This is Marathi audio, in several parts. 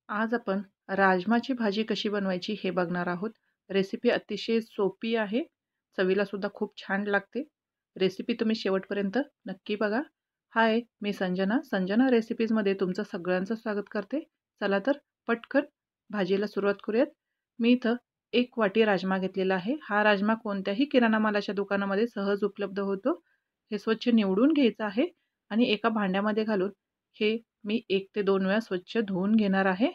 आज आपण राजमाची भाजी कशी बनवायची हे बघणार आहोत. रेसिपी अतिशय सोपी आहे. चवीला सुद्धा खूप छान लागते. रेसिपी तुम्ही शेवटपर्यंत नक्की बघा. हाय, मी संजना. संजना रेसिपीजमध्ये तुमचं सगळ्यांचं स्वागत करते. चला तर पटकन भाजीला सुरुवात करूयात. मी इथं 1 वाटी राजमा घेतलेला आहे. हा राजमा कोणत्याही किराणा मालाच्या दुकानामध्ये सहज उपलब्ध होतो. हे स्वच्छ निवडून घ्यायचं आहे आणि एका भांड्यामध्ये घालून हे मी 1 ते 2 वेळा स्वच्छ धुवून घेणार आहे.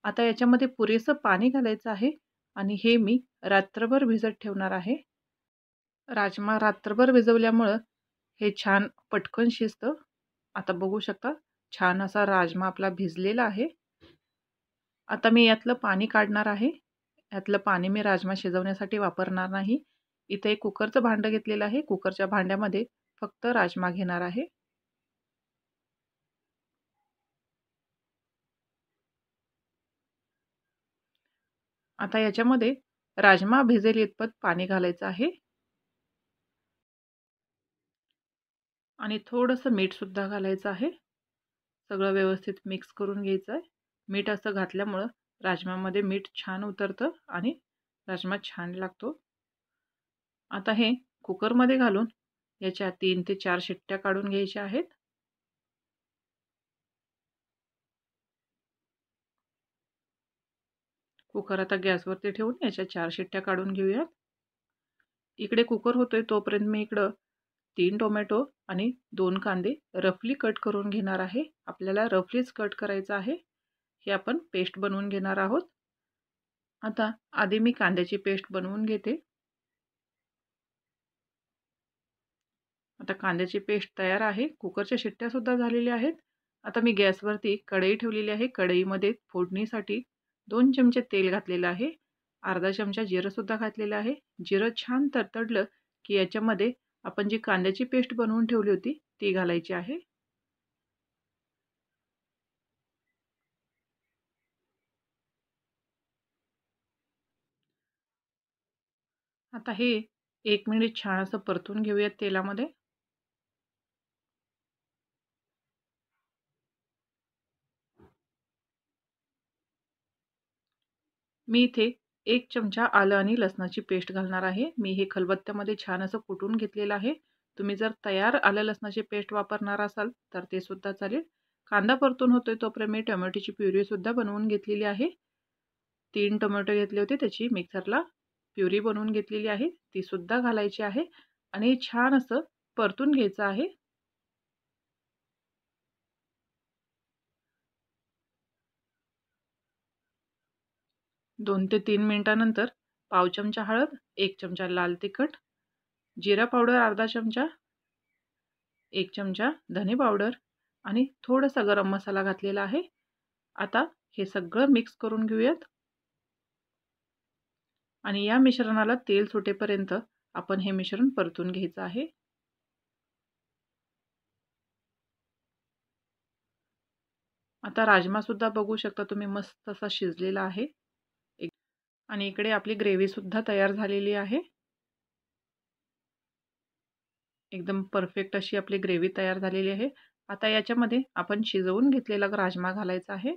आता याच्यामध्ये पुरेसं पाणी घालायचं आहे आणि हे मी रात्रभर भिजत ठेवणार आहे. राजमा रात्रभर भिजवल्यामुळं हे छान पटकन शिजतं. आता बघू शकता छान असा राजमा आपला भिजलेला आहे. आता मी यातलं पाणी काढणार आहे. यातलं पाणी मी राजमा शिजवण्यासाठी वापरणार नाही. इथे एक कुकरचं भांडं घेतलेलं आहे. कुकरच्या भांड्यामध्ये फक्त राजमा घेणार आहे. आता याच्यामध्ये राजमा भिजेल इतपत पाणी घालायचं आहे आणि थोडंसं मीठसुद्धा घालायचं आहे. सगळं व्यवस्थित मिक्स करून घ्यायचं आहे. मीठ असं घातल्यामुळं राजमामध्ये मीठ छान उतरतं आणि राजमा छान लागतो. आता हे कुकरमध्ये घालून याच्या 3 ते 4 शिट्ट्या काढून घ्यायच्या आहेत. कुकर आता गॅसवरती ठेवून याच्या 4 शिट्ट्या काढून घेऊयात. इकडे कुकर होतोय तोपर्यंत मी इकडं 3 टोमॅटो आणि 2 कांदे रफली कट करून घेणार आहे. आपल्याला रफलीच कट करायचं आहे. हे आपण पेस्ट बनवून घेणार आहोत. आता आधी मी कांद्याची पेस्ट बनवून घेते. आता कांद्याची पेस्ट तयार आहे. कुकरच्या शिट्ट्यासुद्धा झालेल्या आहेत. आता मी गॅसवरती कढई ठेवलेली आहे. कढईमध्ये फोडणीसाठी 2 चमचे तेल घातलेलं आहे. अर्धा चमचा जिरंसुद्धा घातलेलं आहे. जिरं छान तडतडलं की याच्यामध्ये आपण जी कांद्याची पेस्ट बनवून ठेवली होती ती घालायची आहे. आता हे 1 मिनिट छान असं परतून घेऊयात तेलामध्ये. मी इथे 1 चमचा आलं आणि लसणाची पेस्ट घालणार आहे. मी हे खलबत्त्यामध्ये छान असं कुटून घेतलेलं आहे. तुम्ही जर तयार आलं लसणाची पेस्ट वापरणार असाल तर ते सुद्धा चालेल. कांदा परतून होतोय तोपर्यंत मी टोमॅटोची प्युरीसुद्धा बनवून घेतलेली आहे. 3 टोमॅटो घेतले होते त्याची मिक्सरला प्युरी बनवून घेतलेली आहे. ती सुद्धा घालायची आहे आणि छान असं परतून घ्यायचं आहे. 2 ते 3 मिनिटानंतर पाव चमचा हळद, 1 चमचा लाल तिखट, जिरा पावडर अर्धा चमचा, 1 चमचा धने पावडर आणि थोडासा गरम मसाला घातलेला आहे. आता हे सगळं मिक्स करून घेऊयात आणि या मिश्रणाला तेल सुटेपर्यंत आपण हे मिश्रण परतून घ्यायचं आहे. आता राजमा सुद्धा बघू शकता तुम्ही मस्त असा शिजलेला आहे. आणि इकडे आपली ग्रेव्ही सुद्धा तयार झालेली आहे. एकदम परफेक्ट अशी आपली ग्रेव्ही तयार झालेली आहे. आता याच्यामध्ये आपण शिजवून घेतलेला राजमा घालायचा आहे.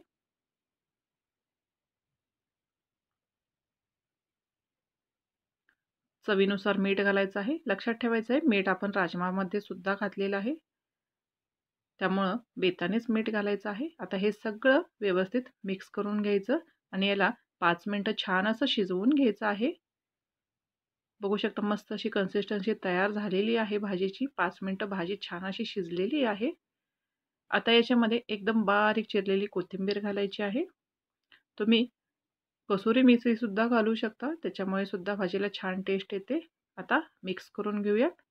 चवीनुसार मीठ घालायचं आहे. लक्षात ठेवायचं आहे मीठ आपण राजमामध्ये सुद्धा घातलेलं आहे. त्यामुळं बेतानेच मीठ घालायचं आहे. आता हे सगळं व्यवस्थित मिक्स करून घ्यायचं आणि याला 5 मिनिटं छान असं शिजवून घ्यायचं आहे. बघू शकता मस्त अशी कन्सिस्टन्सी तयार झालेली आहे भाजीची. 5 मिनिटं भाजी छान अशी शिजलेली आहे. आता याच्यामध्ये एकदम बारीक चिरलेली कोथिंबीर घालायची आहे. तुम्ही कसुरी मेथी सुद्धा घालू शकता. त्याच्यामुळे सुद्धा भाजीला छान टेस्ट येते. आता मिक्स करून घेऊयात.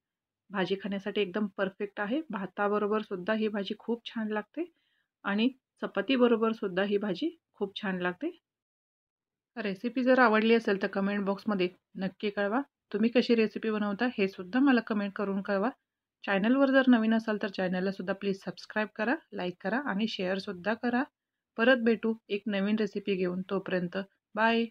भाजी खाण्यासाठी एकदम परफेक्ट आहे. भाताबरोबर सुद्धा ही भाजी खूप छान लागते आणि चपातीबरोबर सुद्धा ही भाजी खूप छान लागते. रेसिपी जर आवडली असेल तर कमेंट बॉक्समध्ये नक्की कळवा. तुम्ही कशी रेसिपी बनवता हे सुद्धा मला कमेंट करून कळवा. चॅनलवर जर नवीन असाल तर चॅनलला सुद्धा प्लीज सबस्क्राईब करा, लाईक करा आणि शेअरसुद्धा करा. परत भेटू एक नवीन रेसिपी घेऊन. तोपर्यंत बाय.